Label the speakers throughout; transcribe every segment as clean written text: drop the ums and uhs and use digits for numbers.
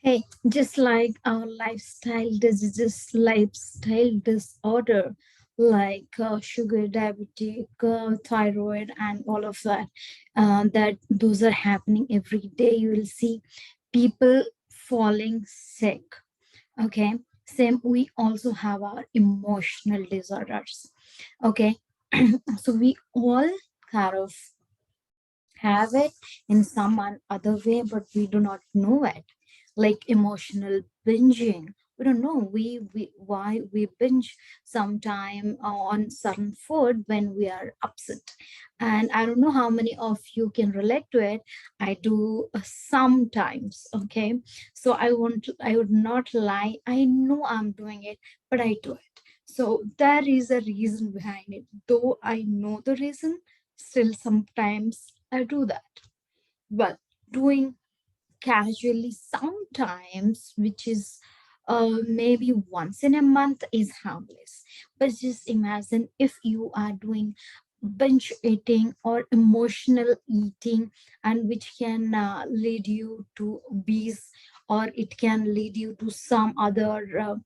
Speaker 1: Hey, just like our lifestyle diseases, lifestyle disorder, like sugar, diabetic, thyroid, and all of that, that those are happening every day. You will see people falling sick. Okay, same. We also have our emotional disorders. Okay, so we all kind of have it in some other way, but we do not know it. Like emotional binging. We don't know we why we binge sometime on certain food when we are upset. And I don't know how many of you can relate to it. I do sometimes. Okay. So I would not lie. I know I'm doing it, but I do it. So there is a reason behind it. Though I know the reason, still sometimes I do that. But doing casually sometimes, which is maybe once in a month, is harmless. But just imagine if you are doing binge eating or emotional eating, and which can lead you to obese, or it can lead you to some other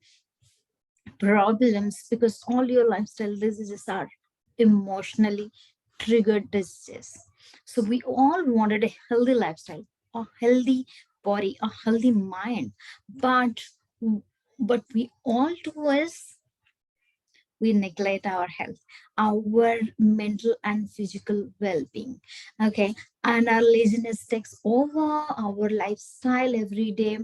Speaker 1: problems, because all your lifestyle diseases are emotionally triggered diseases. So we all wanted a healthy lifestyle, a healthy body, a healthy mind, but we all do is we neglect our health, our mental and physical well-being. Okay, and our laziness takes over our lifestyle every day.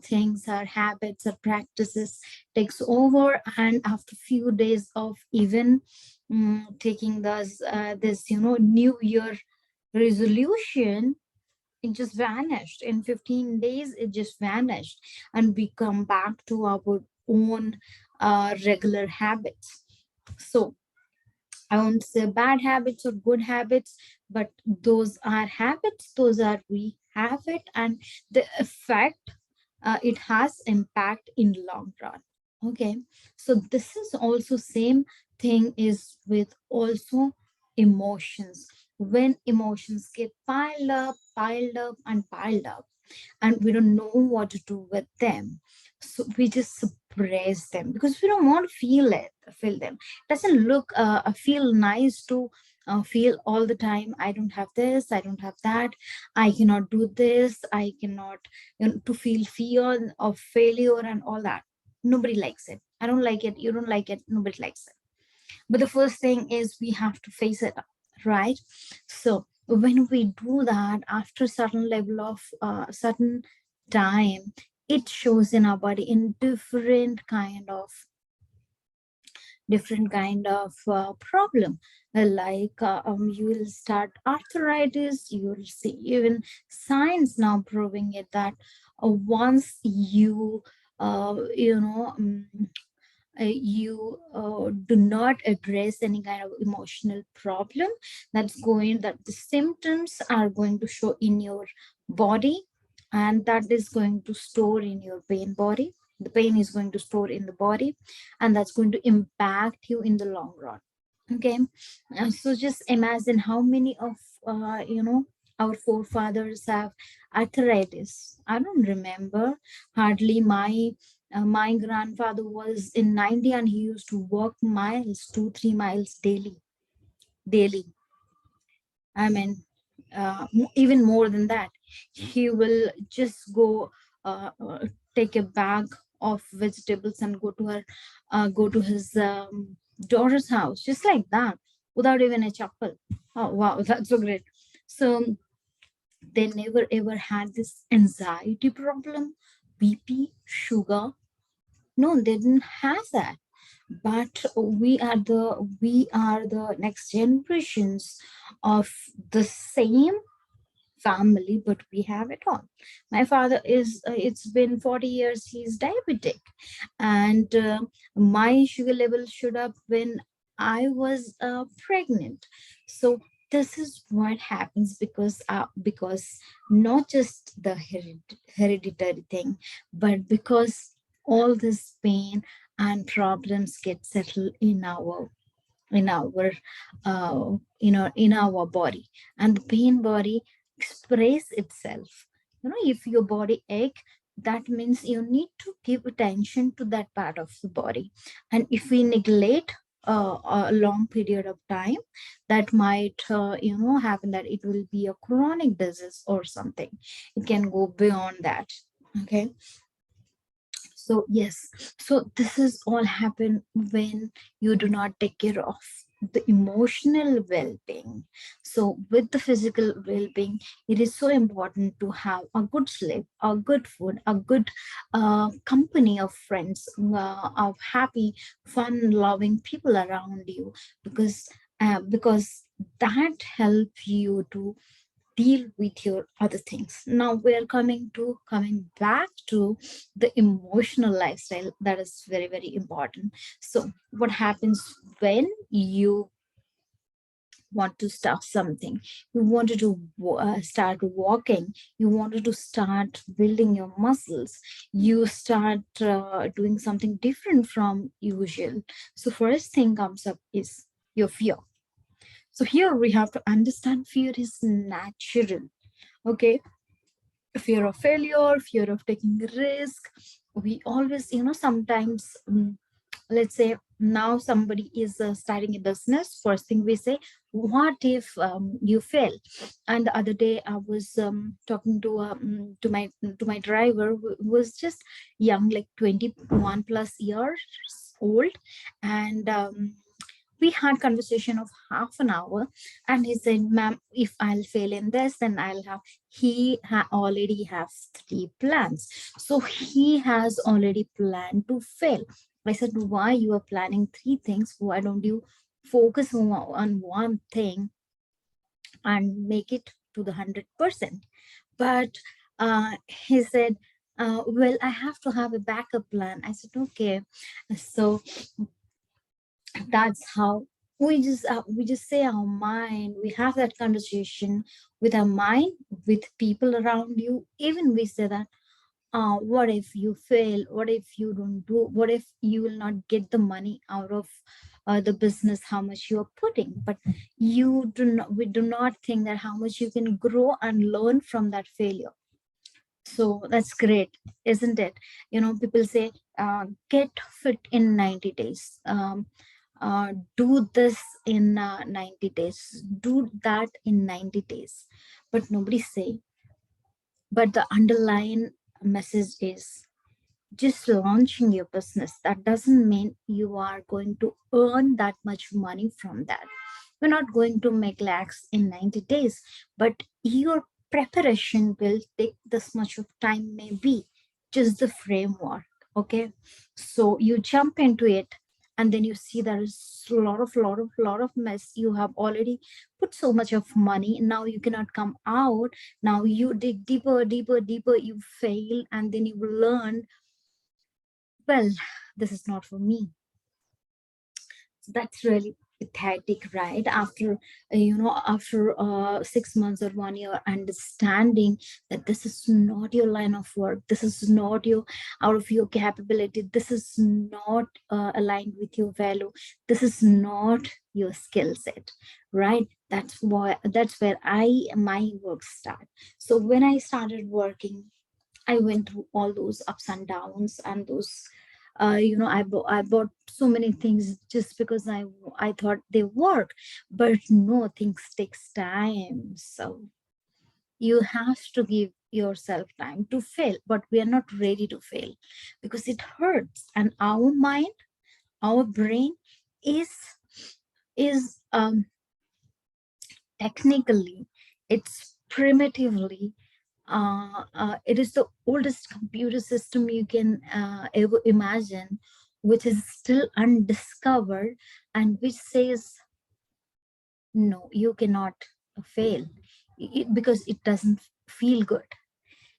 Speaker 1: Things, our habits, our practices takes over, and after few days of even taking this new year resolution, it just vanished in 15 days. It just vanished, and we come back to our own regular habits. So I won't say bad habits or good habits, but those are habits, those are we have it, and the effect it has impact in long run. Okay, so this is also same thing is with also emotions. When emotions get piled up and piled up, and we don't know what to do with them, so we just suppress them because we don't want to feel them. Doesn't look feel nice to feel all the time. I don't have this, I don't have that, I cannot do this, I cannot, to feel fear of failure and all that. Nobody likes it. I don't like it, you don't like it, nobody likes it. But the first thing is we have to face it, right? So when we do that, after certain level of certain time, it shows in our body in different kind of problem. Like you will start arthritis, you will see even science now proving it that once you you know you do not address any kind of emotional problem, that the symptoms are going to show in your body, and that is going to store in your pain body. The pain is going to store in the body, and that's going to impact you in the long run. Okay. So just imagine how many of our forefathers have arthritis. I don't remember hardly. My grandfather was in 90, and he used to walk miles, 2 3 miles daily. I mean, even more than that. He will just go take a bag of vegetables and go to his daughter's house, just like that, without even a chapel. Oh wow, that's so great. So they never ever had this anxiety problem, BP, sugar. No, they didn't have that. But we are the next generations of the same family, but we have it all. My father is it's been 40 years, he's diabetic, and my sugar level shot up when I was pregnant. So this is what happens because not just the hereditary thing, but because all this pain and problems get settled in our in our body, and the pain body express itself if your body ache, that means you need to give attention to that part of the body. And if we neglect a long period of time, that might happen that it will be a chronic disease or something. It can go beyond that. Okay. So yes, so this is all happen when you do not take care of the emotional well-being. So with the physical well-being, it is so important to have a good sleep, a good food, a good company of friends, of happy, fun-loving people around you, because that help you to deal with your other things. Now we're coming back to the emotional lifestyle, that is very very important. So what happens when you want to start something, you wanted to start walking, you wanted to start building your muscles, you start doing something different from usual. So first thing comes up is your fear. So here we have to understand fear is natural. Okay. Fear of failure, fear of taking risk. We always, sometimes, let's say now somebody is starting a business. First thing we say, what if you fail? And the other day I was talking to my driver, who was just young, like 21 plus years old. And we had conversation of half an hour, and he said, ma'am, if I'll fail in this, then I'll have, already has 3 plans. So he has already planned to fail. I said, why you are planning 3 things? Why don't you focus on one thing and make it to the 100%? But he said, well, I have to have a backup plan. I said, okay. So that's how we just say our mind, we have that conversation with our mind, with people around you. Even we say that, what if you fail, what if you don't do, what if you will not get the money out of the business, how much you are putting. But we do not think that how much you can grow and learn from that failure. So that's great, isn't it? People say, get fit in 90 days, do this in 90 days, do that in 90 days. But nobody say, but the underlying message is, just launching your business, that doesn't mean you are going to earn that much money from that. We're not going to make lakhs in 90 days, but your preparation will take this much of time, maybe just the framework. Okay. So you jump into it, and then you see there is a lot of mess. You have already put so much of money, now you cannot come out. Now you dig deeper, deeper, deeper, you fail, and then you learn, well, this is not for me. So that's really pathetic, right? After 6 months or 1 year, understanding that this is not your line of work, this is not your out of your capability, this is not aligned with your value, this is not your skill set, right? That's where my work start. So when I started working, I went through all those ups and downs, and those, I bought so many things just because I thought they work. But no, things takes time. So you have to give yourself time to fail, but we are not ready to fail because it hurts. And our mind, our brain is is technically, it's primitively, it is the oldest computer system you can ever imagine, which is still undiscovered, and which says, no, you cannot fail, because it doesn't feel good.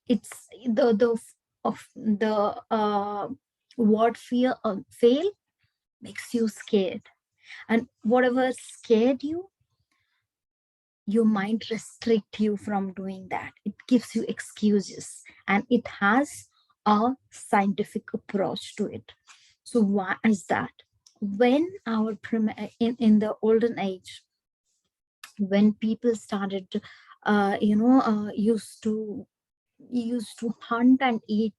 Speaker 1: It's the of the word fear of fail makes you scared, and whatever scared you, your mind restrict you from doing that. It gives you excuses, and it has a scientific approach to it. So why is that? When in the olden age, when people started used to used to hunt and eat,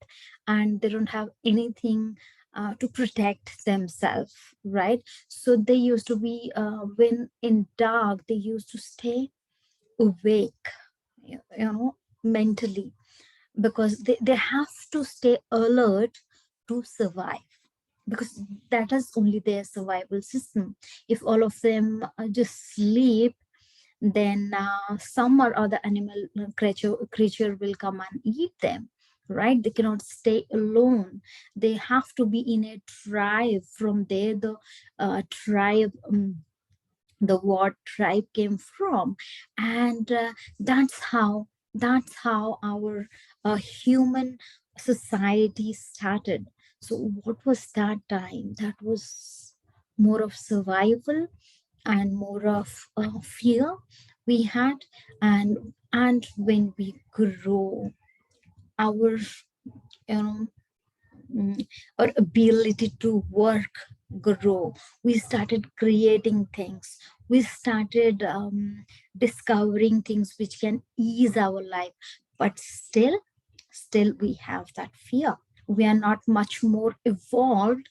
Speaker 1: and they don't have anything to protect themselves, right? So they used to be, when in dark, they used to stay awake, mentally, because they have to stay alert to survive, because that is only their survival system. If all of them just sleep, then some or other animal, creature will come and eat them, right? They cannot stay alone. They have to be in a tribe. From there, the tribe, the what tribe came from. And that's how our human society started. So what was that time? That was more of survival and more of fear we had. And when we grow, our, you know our ability to work grow, we started creating things, we started discovering things which can ease our life. But still we have that fear. We are not much more evolved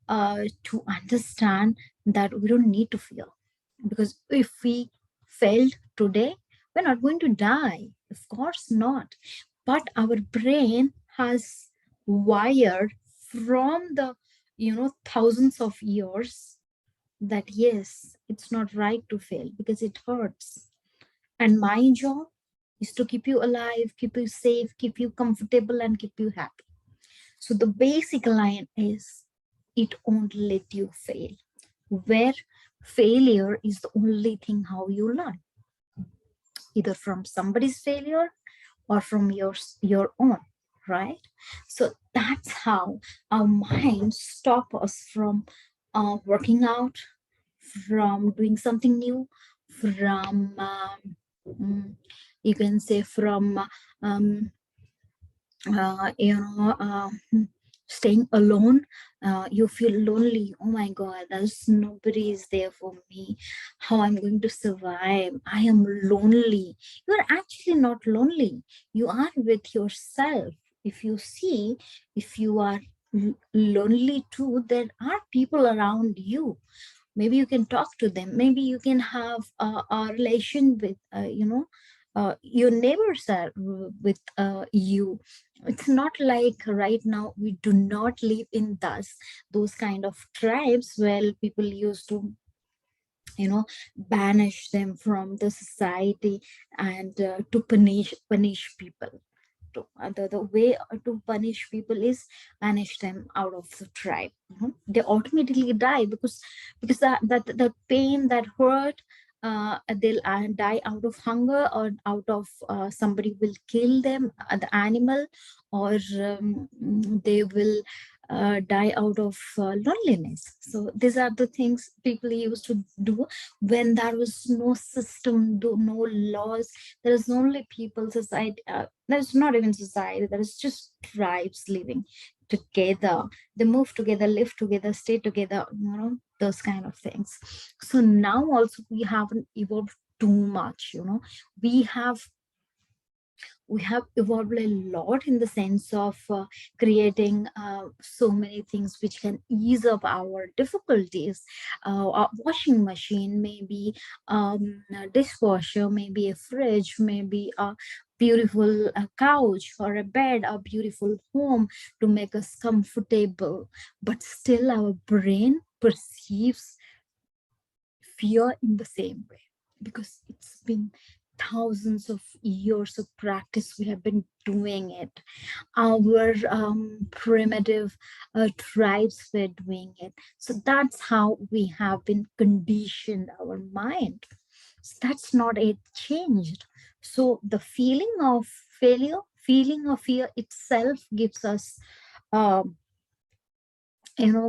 Speaker 1: to understand that we don't need to fear, because if we failed today, we're not going to die, of course not. But our brain has wired from the, thousands of years, that yes, it's not right to fail because it hurts. And my job is to keep you alive, keep you safe, keep you comfortable, and keep you happy. So the basic line is, it won't let you fail. Where failure is the only thing how you learn, either from somebody's failure or from your own, right? So that's how our minds stop us from working out, from doing something new, from mm, you can say from um, uh, you know uh, staying alone. You feel lonely. Oh my god, there's nobody is there for me. How I'm going to survive? I am lonely. You're actually not lonely. You are with yourself. If you see, if you are lonely too, there are people around you. Maybe you can talk to them. Maybe you can have a relation with your neighbors are with you. It's not like right now we do not live in those kind of tribes where people used to, banish them from the society, and to punish people. The way to punish people is banish them out of the tribe. They automatically die, because that pain, that hurt, they'll die out of hunger, or out of somebody will kill them, the animal, or they will die out of loneliness. So these are the things people used to do when there was no system, no laws. There is only people, society. There's not even society. There is just tribes living together. They move together, live together, stay together. Those kind of things. So now also we haven't evolved too much. We have evolved a lot in the sense of creating so many things which can ease up our difficulties. A washing machine, maybe a dishwasher, maybe a fridge, maybe a beautiful couch or a bed, a beautiful home to make us comfortable. But still our brain perceives fear in the same way, because it's been thousands of years of practice we have been doing it. Our primitive tribes were doing it. So that's how we have been conditioned our mind. So that's not it changed. So the feeling of failure, feeling of fear itself gives us um,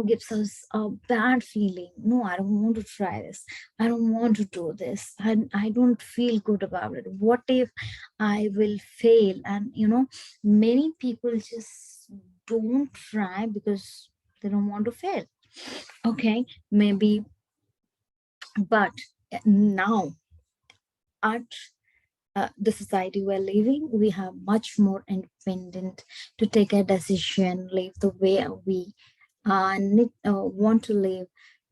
Speaker 1: gives us a bad feeling. No, I don't want to try this. I don't want to do this. I don't feel good about it. What if I will fail? And many people just don't try because they don't want to fail. Okay, maybe. But now art the society we're living, we have much more independent to take a decision, live the way we want to live.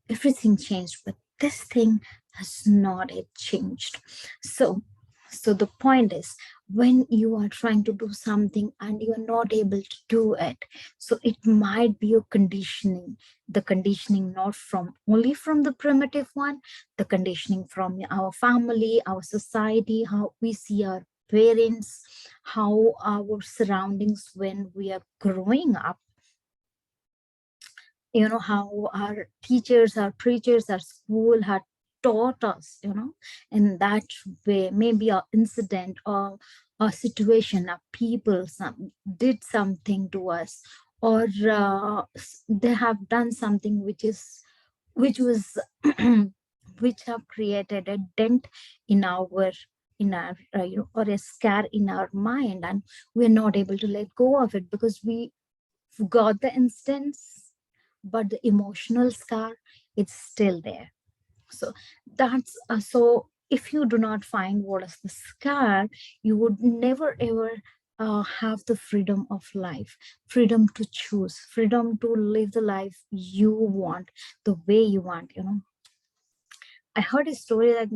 Speaker 1: Everything changed, but this thing has not yet changed. So so the point is, when you are trying to do something and you are not able to do it, so it might be your conditioning, the conditioning not from only from the primitive one, the conditioning from our family, our society, how we see our parents, how our surroundings when we are growing up, how our teachers, our preachers, our school had taught us, in that way. Maybe a incident or a situation, a people did something to us, or they have done something which was which have created a dent in our or a scar in our mind, and we're not able to let go of it because we got the instance, but the emotional scar, it's still there. So that's so if you do not find what is the scar, you would never ever have the freedom of life, freedom to choose, freedom to live the life you want, the way you want. I heard a story like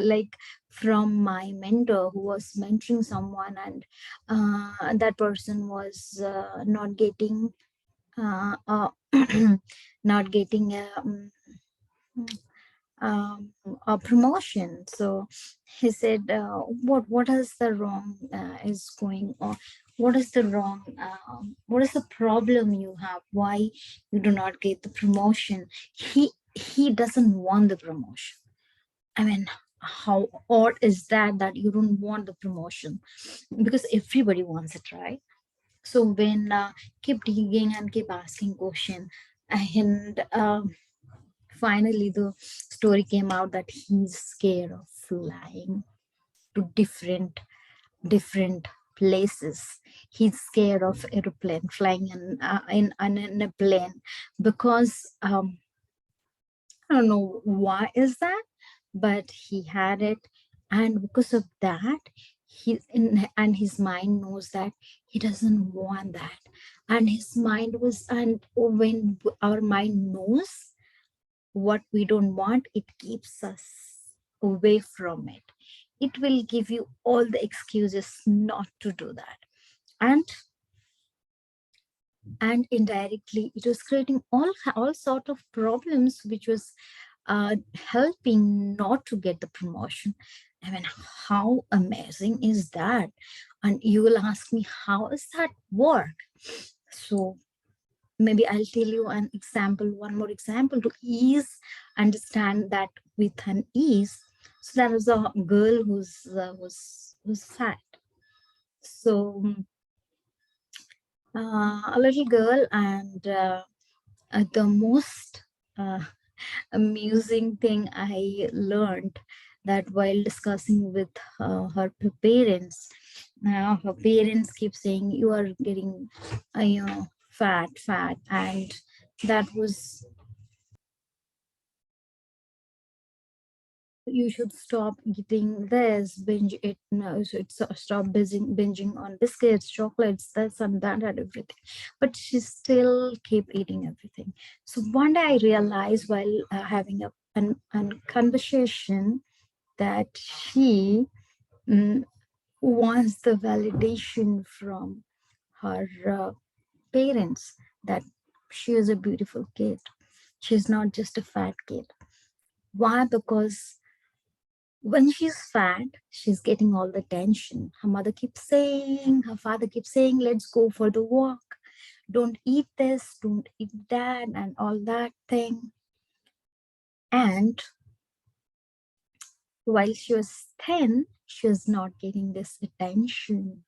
Speaker 1: like from my mentor who was mentoring someone, and that person was not getting not getting um, a promotion. So he said, what is the wrong is going on? What is the wrong? What is the problem you have? Why you do not get the promotion?" He doesn't want the promotion. I mean, how odd is that you don't want the promotion? Because everybody wants it, right? So when keep digging and keep asking question, and finally the story came out that he's scared of flying to different places. He's scared of airplane, flying in a plane, because I don't know why is that, but he had it, and because of that, and his mind knows that he doesn't want that, and his mind was, and when our mind knows what we don't want, it keeps us away from it. It will give you all the excuses not to do that, and indirectly it was creating all sort of problems, which was helping not to get the promotion. I mean, how amazing is that? And you will ask me, how does that work? So maybe I'll tell you an example, one more example to ease understand that with an ease. So there was a girl who's fat. So a little girl, and the most uh, amusing thing I learned, that while discussing with her parents, now her parents keep saying, "You are getting, fat," and that was, "You should stop eating this, binge it, no, so it's stop binging on biscuits, chocolates, this and that and everything." But she still keep eating everything. So one day I realized, while having a conversation, that she mm, wants the validation from her parents that she is a beautiful kid. She's not just a fat kid. Why? Because when she's fat, she's getting all the attention. Her mother keeps saying, her father keeps saying, "Let's go for the walk. Don't eat this, don't eat that," and all that thing. And while she was thin, she was not getting this attention.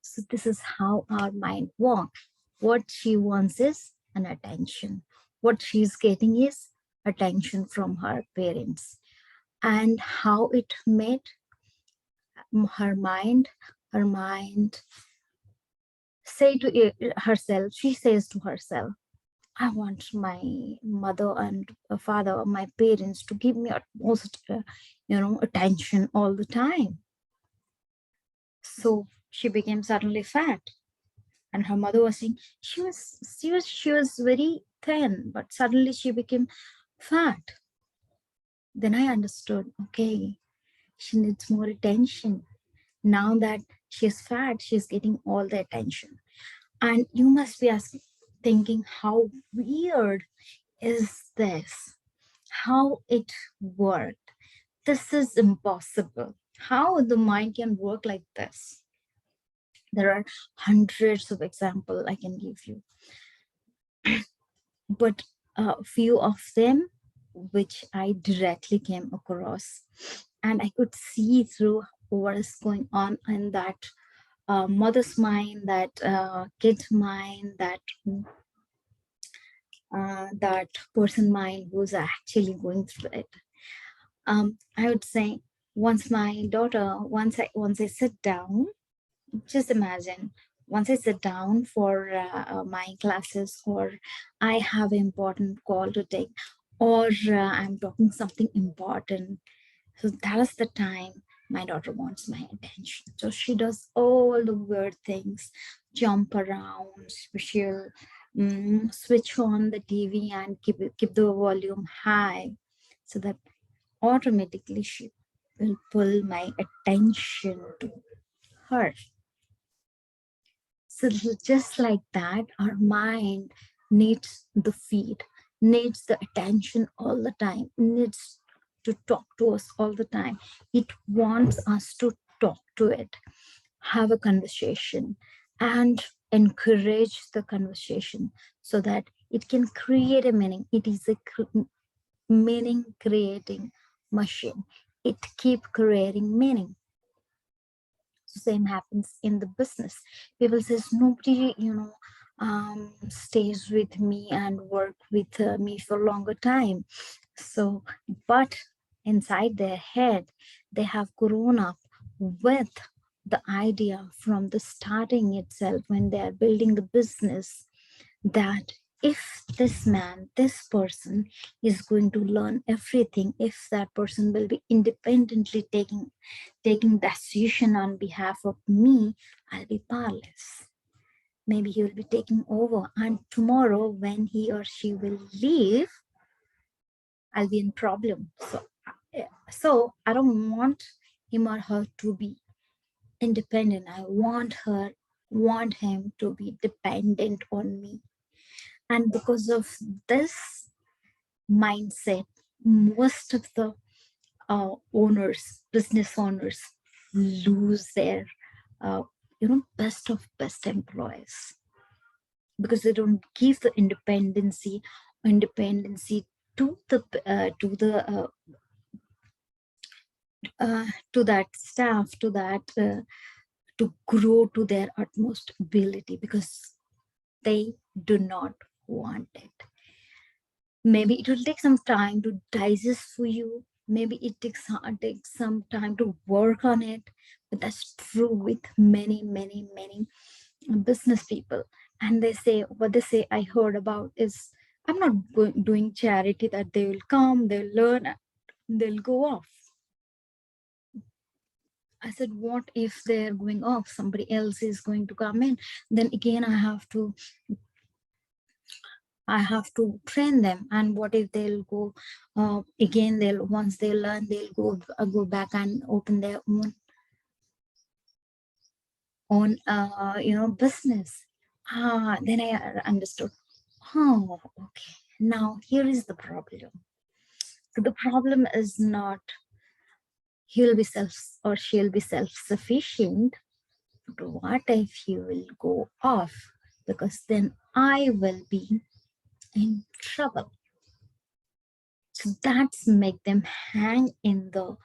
Speaker 1: So this is how our mind works. What she wants is an attention. What she's getting is attention from her parents. And how it made her mind say to herself, she says to herself, "I want my mother and father, my parents, to give me utmost, attention all the time." So she became suddenly fat. And her mother was saying she was very thin, but suddenly she became fat. Then I understood, okay, she needs more attention. Now that she's fat, she's getting all the attention. And you must be asking, thinking, how weird is this? How it worked? This is impossible. How the mind can work like this? There are hundreds of examples I can give you, but a few of them which I directly came across, and I could see through what is going on in that mother's mind, that kid's mind, that person mind who's actually going through it. I would say once my daughter, once I sit down, just imagine, once I sit down for my classes, or I have an important call to take, or I'm talking something important. So that is the time my daughter wants my attention. So she does all the weird things, jump around. She'll switch on the TV and keep the volume high, so that automatically she will pull my attention to her. So just like that, our mind needs the feed, needs the attention all the time, needs to talk to us all the time. It wants us to talk to it, have a conversation, and encourage the conversation so that it can create a meaning. It is a meaning creating machine. It keep creating meaning. Same happens in the business. People says nobody stays with me and work with me for longer time. So but inside their head they have grown up with the idea from the starting itself, when they are building the business, that if this man, this person is going to learn everything, if that person will be independently taking decision on behalf of me, I'll be powerless. Maybe he will be taking over, and tomorrow when he or she will leave, I'll be in problem. So I don't want him or her to be independent. I want him to be dependent on me. And because of this mindset, most of the business owners, lose their, uh, best employees, because they don't give the independency to that staff, to grow to their utmost ability, because they do not want it. Maybe it will take some time to digest for you. Maybe it takes some time to work on it. But that's true with many business people. And they say, what they say, I heard about is, I'm not doing charity, that they will come, they'll learn, they'll go off. I said, what if they're going off? Somebody else is going to come in. Then again, I have to train them. And what if they'll go again? Once they learn, they'll go back and open their own business. Then I understood. Oh, okay. Now here is the problem. So the problem is not he'll be self or she'll be self-sufficient. But what if he will go off? Because then I will be in trouble. So that's make them hang in the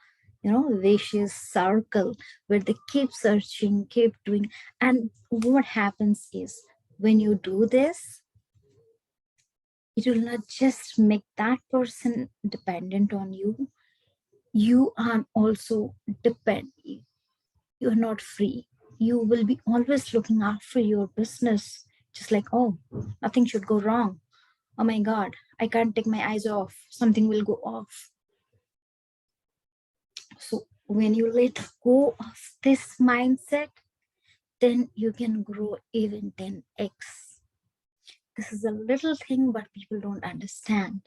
Speaker 1: vicious circle, where they keep searching, keep doing. And what happens is, when you do this, it will not just make that person dependent on you, you are also depend you're not free. You will be always looking after your business, just like, oh, nothing should go wrong. Oh my god, I can't take my eyes off, something will go off. So when you let go of this mindset, then you can grow even 10x. This is a little thing, but people don't understand.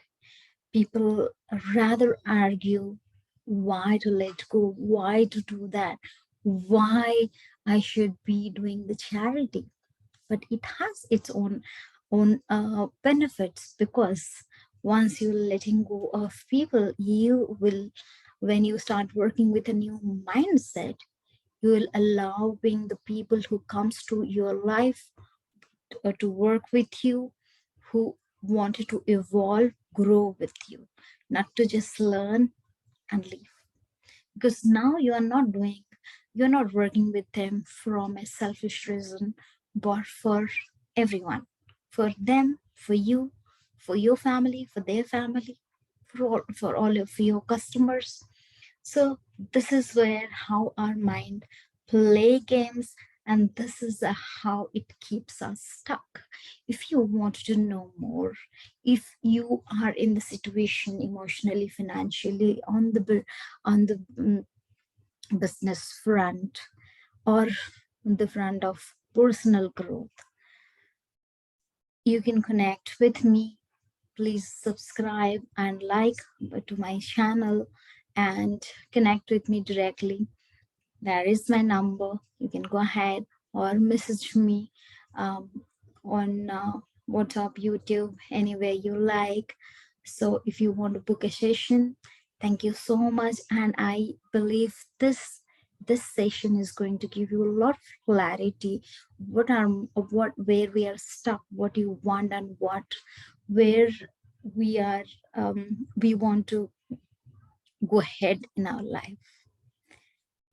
Speaker 1: People rather argue why to let go, why to do that, why I should be doing the charity. But it has its own benefits, because once you're letting go of people, you will, when you start working with a new mindset, you will allowing the people who comes to your life to work with you, who wanted to evolve, grow with you, not to just learn and leave. Because now you're not working with them from a selfish reason, but for everyone, for them, for you, for your family, for their family, for all of your customers. So this is where how our mind play games, and this is how it keeps us stuck. If you want to know more, if you are in the situation emotionally, financially, on the business front, or on the front of personal growth, you can connect with me. Please subscribe and like to my channel and connect with me directly. There is my number. You can go ahead or message me um, on WhatsApp, YouTube, anywhere you like. So if you want to book a session, thank you so much. And I believe this session is going to give you a lot of clarity. What where we are stuck, what you want, and what where we are we want to go ahead in our life.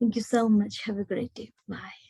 Speaker 1: Thank you so much. Have a great day. Bye.